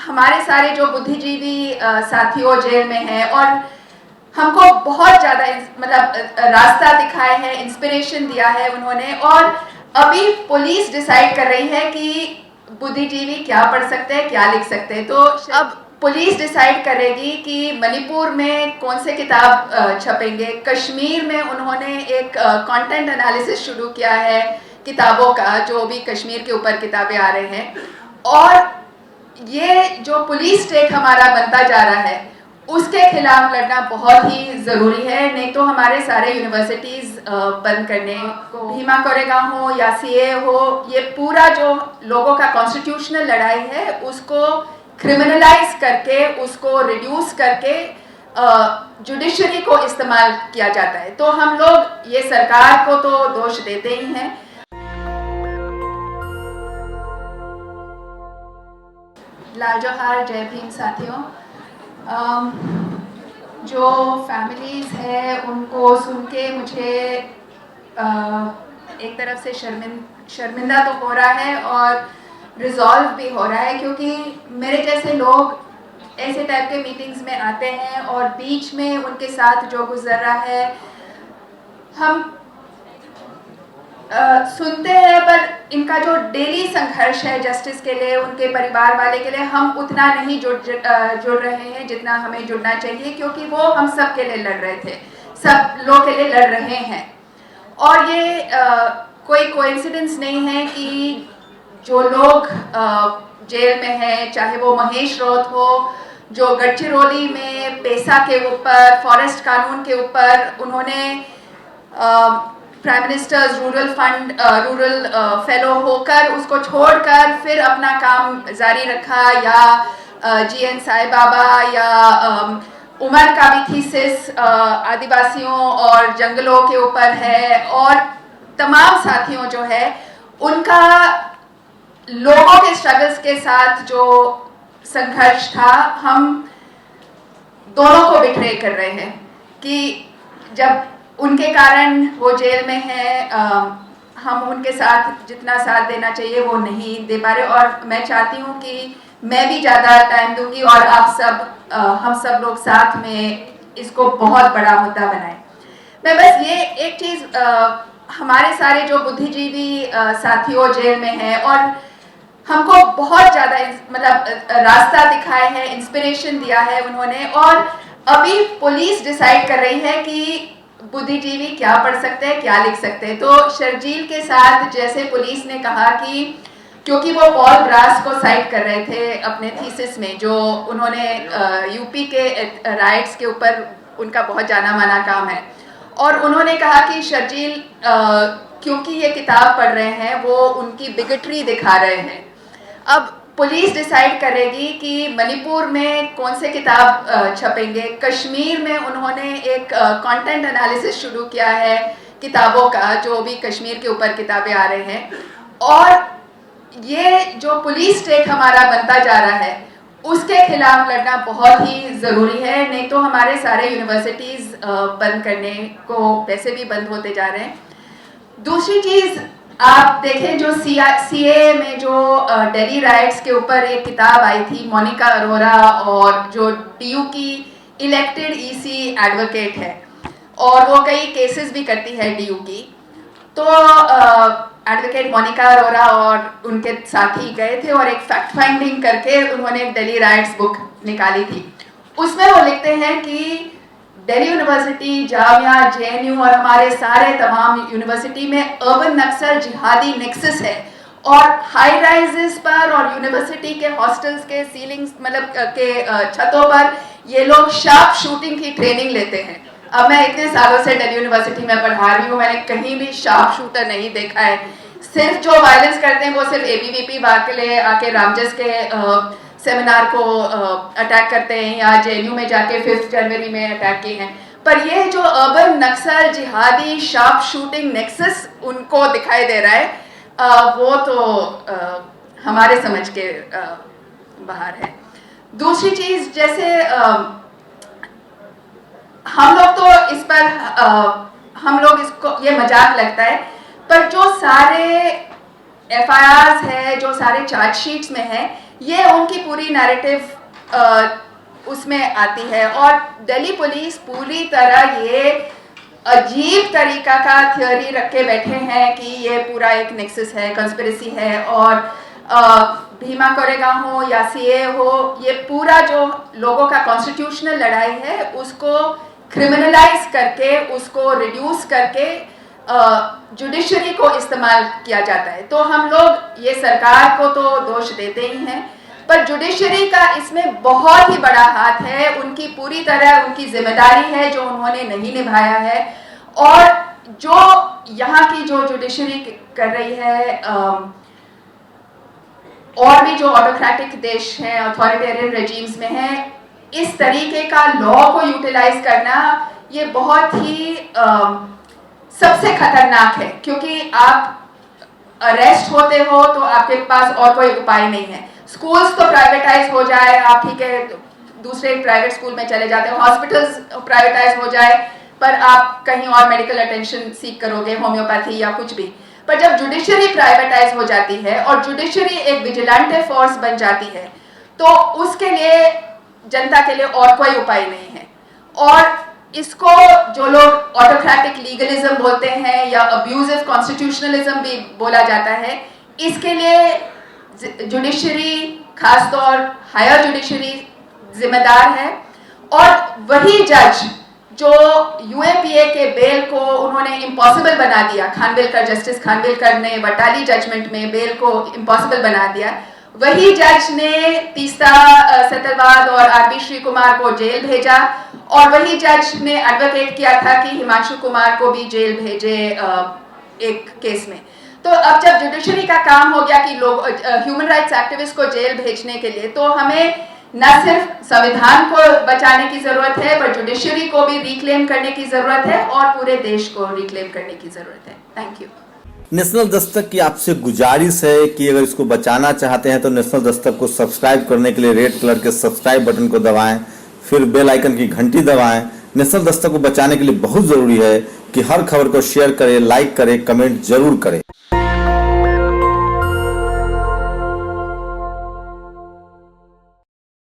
हमारे सारे जो बुद्धिजीवी साथियों जेल में हैं और हमको बहुत ज़्यादा मतलब रास्ता दिखाए है, इंस्पिरेशन दिया है उन्होंने। और अभी पुलिस डिसाइड कर रही है कि बुद्धिजीवी क्या पढ़ सकते हैं, क्या लिख सकते हैं। तो अब पुलिस डिसाइड करेगी कि मणिपुर में कौन से किताब छपेंगे। कश्मीर में उन्होंने एक कंटेंट एनालिसिस शुरू किया है किताबों का, जो भी कश्मीर के ऊपर किताबें आ रहे हैं। और ये जो पुलिस स्टेट हमारा बनता जा रहा है उसके खिलाफ लड़ना बहुत ही ज़रूरी है, नहीं तो हमारे सारे यूनिवर्सिटीज़ बंद करने को, भीमा कोरेगांव हो या सीए हो, ये पूरा जो लोगों का कॉन्स्टिट्यूशनल लड़ाई है उसको क्रिमिनलाइज करके, उसको रिड्यूस करके जुडिशरी को इस्तेमाल किया जाता है। तो हम लोग ये सरकार को तो दोष देते ही हैं। लाल जोहार, जय भीम साथियों। जो फैमिलीज़ है उनको सुन के मुझे एक तरफ से शर्मिंदा तो हो रहा है और रिजॉल्व भी हो रहा है, क्योंकि मेरे जैसे लोग ऐसे टाइप के मीटिंग्स में आते हैं और बीच में उनके साथ जो गुजर रहा है हम सुनते हैं, पर इनका जो डेली संघर्ष है जस्टिस के लिए, उनके परिवार वाले के लिए, हम उतना नहीं जुड़ रहे हैं जितना हमें जुड़ना चाहिए, क्योंकि वो हम सब के लिए लड़ रहे थे, सब लोग के लिए लड़ रहे हैं। और ये कोई कोइंसिडेंस नहीं है कि जो लोग जेल में हैं, चाहे वो महेश रौत हो जो गढ़चिरौली में पेसा के ऊपर, फॉरेस्ट कानून के ऊपर उन्होंने prime ministers rural fund rural fellow होकर उसको छोड़कर फिर अपना काम जारी रखा, या जीएन साई बाबा या उमर का भी थीसिस आदिवासियों और जंगलों के ऊपर है, और तमाम साथियों जो है उनका लोगों के स्ट्रगल्स के साथ जो संघर्ष था, हम दोनों को बिट्रे कर रहे हैं कि जब उनके कारण वो जेल में है, हम उनके साथ जितना साथ देना चाहिए वो नहीं दे पा रहे। और मैं चाहती हूँ कि मैं भी ज़्यादा टाइम दूंगी और आप सब हम सब लोग साथ में इसको बहुत बड़ा मुद्दा बनाएं। मैं बस ये एक चीज़, हमारे सारे जो बुद्धिजीवी साथियों जेल में हैं और हमको बहुत ज़्यादा मतलब रास्ता दिखाए है, इंस्पिरेशन दिया है उन्होंने। और अभी पुलिस डिसाइड कर रही है कि बुद्धिजीवी क्या पढ़ सकते हैं, क्या लिख सकते हैं। तो शर्जील के साथ जैसे पुलिस ने कहा कि क्योंकि वो पॉल ब्रास को साइट कर रहे थे अपने थीसिस में, जो उन्होंने यूपी के राइट्स के ऊपर उनका बहुत जाना माना काम है, और उन्होंने कहा कि शर्जील क्योंकि ये किताब पढ़ रहे हैं वो उनकी बिगटरी दिखा रहे हैं। अब पुलिस डिसाइड करेगी कि मणिपुर में कौन से किताब छपेंगे। कश्मीर में उन्होंने एक कंटेंट एनालिसिस शुरू किया है किताबों का, जो भी कश्मीर के ऊपर किताबें आ रहे हैं। और ये जो पुलिस स्टेट हमारा बनता जा रहा है उसके खिलाफ लड़ना बहुत ही ज़रूरी है, नहीं तो हमारे सारे यूनिवर्सिटीज़ बंद करने को वैसे भी बंद होते जा रहे हैं। दूसरी चीज़, आप देखें जो सीए में जो दिल्ली राइट्स के ऊपर एक किताब आई थी, मोनिका अरोरा, और जो डीयू की इलेक्टेड ईसी एडवोकेट है और वो कई केसेस भी करती है डीयू की। तो एडवोकेट मोनिका अरोरा और उनके साथी गए थे और एक फैक्ट फाइंडिंग करके उन्होंने एक दिल्ली राइट्स बुक निकाली थी। उसमें वो लिखते हैं कि दिल्ली यूनिवर्सिटी, जामिया, जेएनयू और हमारे सारे तमाम यूनिवर्सिटी में अर्बन नक्सल जिहादी नेक्सस है, और हाई राइजेस पर और यूनिवर्सिटी के हॉस्टल्स के सीलिंग्स मतलब के छतों पर ये लोग शार्प शूटिंग की ट्रेनिंग लेते हैं। अब मैं इतने सालों से दिल्ली यूनिवर्सिटी में पढ़ा रही हूँ, मैंने कहीं भी शार्प शूटर नहीं देखा है। सिर्फ जो वायलेंस करते हैं वो सिर्फ एबीवीपी वाले आके रामजस के सेमिनार को अटैक करते हैं, या जेएनयू में जाके 5 जनवरी में अटैक किए हैं। पर ये जो अर्बन नक्सल जिहादी शार्प शूटिंग नेक्सस उनको दिखाई दे रहा है, वो तो हमारे समझ के बाहर है। दूसरी चीज़, जैसे हम लोग तो इस पर हम लोग इसको ये मजाक लगता है, पर जो सारे एफआईआर्स है, जो सारे चार्जशीट्स में है, ये उनकी पूरी नैरेटिव उसमें आती है। और दिल्ली पुलिस पूरी तरह ये अजीब तरीका का थ्योरी रख के बैठे हैं कि ये पूरा एक नेक्सस है, कंस्पिरेसी है, और भीमा कोरेगांव हो या सीए हो, ये पूरा जो लोगों का कॉन्स्टिट्यूशनल लड़ाई है उसको क्रिमिनलाइज करके, उसको रिड्यूस करके जुडिशरी को इस्तेमाल किया जाता है। तो हम लोग ये सरकार को तो दोष देते ही हैं, पर जुडिशरी का इसमें बहुत ही बड़ा हाथ है। उनकी पूरी तरह उनकी जिम्मेदारी है जो उन्होंने नहीं निभाया है। और जो यहाँ की जो जुडिशरी कर रही है, और भी जो ऑटोक्रेटिक देश हैं, अथॉरिटेरियन रेजिम्स में है, इस तरीके का लॉ को यूटिलाइज करना ये बहुत ही सबसे खतरनाक है, क्योंकि आप अरेस्ट होते हो तो आपके पास और कोई उपाय नहीं है। स्कूल्स तो प्राइवेटाइज हो जाए, आप ठीक है दूसरे प्राइवेट स्कूल में चले जाते हो, हॉस्पिटल्स प्राइवेटाइज हो जाए, पर आप कहीं और मेडिकल अटेंशन सीख करोगे, होम्योपैथी या कुछ भी। पर जब जुडिशरी प्राइवेटाइज हो जाती है और जुडिशरी एक विजिलेंटे फोर्स बन जाती है, तो उसके लिए जनता के लिए और कोई उपाय नहीं है। और इसको जो लोग ऑटोक्रेटिक लीगलिज्म बोलते हैं या अब्यूजिव कॉन्स्टिट्यूशनलिज्म भी बोला जाता है, इसके लिए जुडिशरी, खासतौर हायर जुडिशरी जिम्मेदार है। और वही जज जो यूएपीए के बेल को उन्होंने इम्पॉसिबल बना दिया, खानविलकर, जस्टिस खानविलकर ने वटाली जजमेंट में बेल को इम्पॉसिबल बना दिया, वही जज ने तीस्ता सेतलवाद और आरबी श्री कुमार को जेल भेजा, और वही जज ने एडवोकेट किया था कि हिमांशु कुमार को भी जेल भेजे एक केस में। तो अब जब जुडिशरी का काम हो गया कि लोग ह्यूमन राइट्स एक्टिविस्ट को जेल भेजने के लिए, तो हमें न सिर्फ संविधान को बचाने की जरूरत है, पर जुडिशरी को भी रिक्लेम करने की जरूरत है और पूरे देश को रिक्लेम करने की जरूरत है। Thank you. नेशनल दस्तक की आपसे गुजारिश है कि अगर इसको बचाना चाहते हैं तो नेशनल दस्तक को सब्सक्राइब करने के लिए रेड कलर के सब्सक्राइब बटन को दबाएं, फिर बेल आइकन की घंटी दबाएं। नेशनल दस्तक को बचाने के लिए बहुत जरूरी है कि हर खबर को शेयर करें, लाइक करें, कमेंट जरूर करें।